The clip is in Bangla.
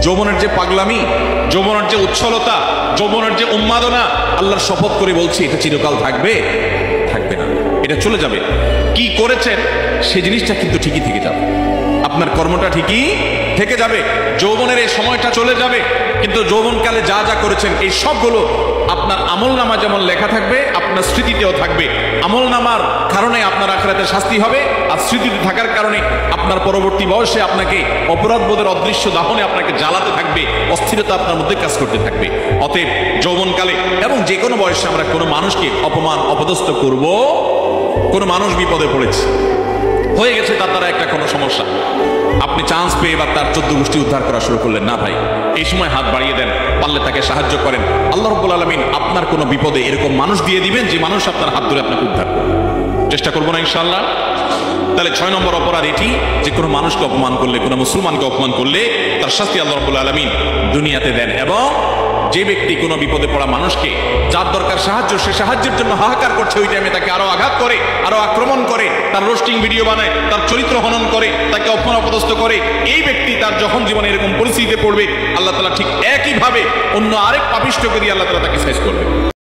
যৌবনের যে পাগলামি, যৌবনের যে উচ্ছলতা, যৌবনের যে উন্মাদনা, আল্লাহর শপথ করে বলছি এটা চিরকাল থাকবে? থাকবে না, এটা চলে যাবে। কি করেছেন সেই জিনিসটা কিন্তু ঠিকই থেকে যাবে, আপনার কর্মটা ঠিকই থেকে যাবে। যৌবনের এই সময়টা চলে যাবে, কিন্তু যৌবনকালে যা যা করেছেন এই সবগুলো আপনার আমলনামা যেমন লেখা থাকবে, আপনার স্মৃতিতেও থাকবে। আমলনামার কারণে আপনার আখিরাতে শাস্তি হবে, আর স্মৃতিতে থাকার কারণে আপনার পরবর্তী বয়সে আপনাকে অপরাধ বোধের অদৃশ্য দাহনে আপনাকে জ্বালাতে থাকবে, অস্থিরতা আপনার মধ্যে কাজ করতে থাকবে। অতএব যৌবনকালে এবং যে কোনো বয়সে আমরা কোনো মানুষকে অপমান অপদস্থ করব, কোনো মানুষ বিপদে পড়েছে, হয়ে গেছে তার দ্বারা একটা কোনো সমস্যা, আপনি চান্স পেয়ে বা তার 14 গোষ্ঠী উদ্ধার করা শুরু করলেন না ভাই, এই সময় হাত বাড়িয়ে দেন, পারলে তাকে সাহায্য করেন। আল্লাহ রাব্বুল আলামিন আপনার কোনো বিপদে এরকম মানুষ দিয়ে দিবেন যে মানুষ আপনার হাত ধরে আপনাকে উদ্ধার করবে। চেষ্টা করবো না ইনশাআল্লাহ? তাহলে 6 নম্বর অপরাধ এটি যে কোনো মানুষকে অপমান করলে, কোনো মুসলমানকে অপমান করলে তার শাস্তি আল্লাহ রাব্বুল আলামিন দুনিয়াতে দেন। এবং যে ব্যক্তি কোনো বিপদে পড়া মানুষকে, যার দরকার সাহায্য, সে সাহায্যের জন্য হাহাকার করছে, ওই টাইমে তাকে আরো আঘাত করে, আরো আক্রমণ করে, তার রোস্টিং ভিডিও বানায়, তার চরিত্র হনন করে, তাকে অপমান অপদস্থ করে, এই ব্যক্তি তার যখন জীবনে এরকম পরিস্থিতিতে পড়বে, আল্লাহ তাআলা ঠিক একইভাবে অন্য আরেক পাপিষ্ঠকে দিয়ে আল্লাহ তাআলা তাকে সাইজ করবে।